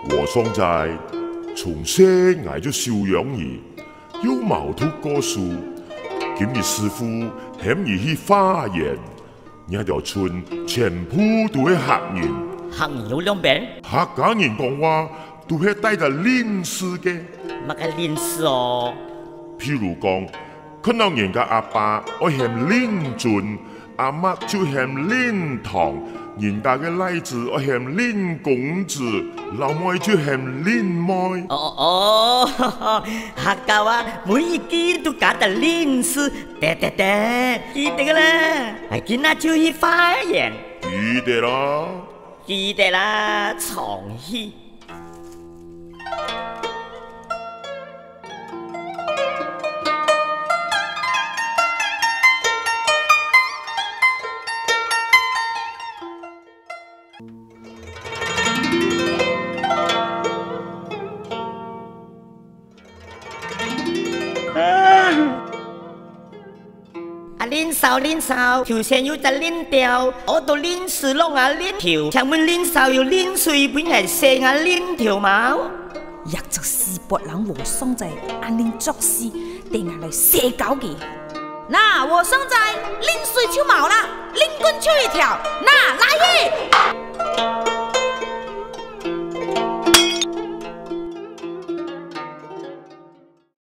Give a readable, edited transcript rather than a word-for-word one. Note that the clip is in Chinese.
我爽在从小挨就收养伊，有毛头故事。今日师傅嫌伊去化验，那条村全部都是客人。客人有两边，客家人讲话都是带着lin事嘅。乜个lin事哦？譬如讲，看到人家阿爸愛嫌lin盡，阿媽就嫌lin糖。人家嘅奶子愛嫌lin公子，老妹就嫌lin妹。哦，客家話每一句都加得lin事，對，記得啦。係今仔就去化驗。記得啦，重去。恁嫂，頭先有隻恁條，我到恁樹窿啊恁條，請問恁嫂有恁水邊係生啊恁條毛？若就四博人和尚在按恁作事，定下來射狗嘅。那和尚在恁水手毛啦，恁棍手一條，那來去。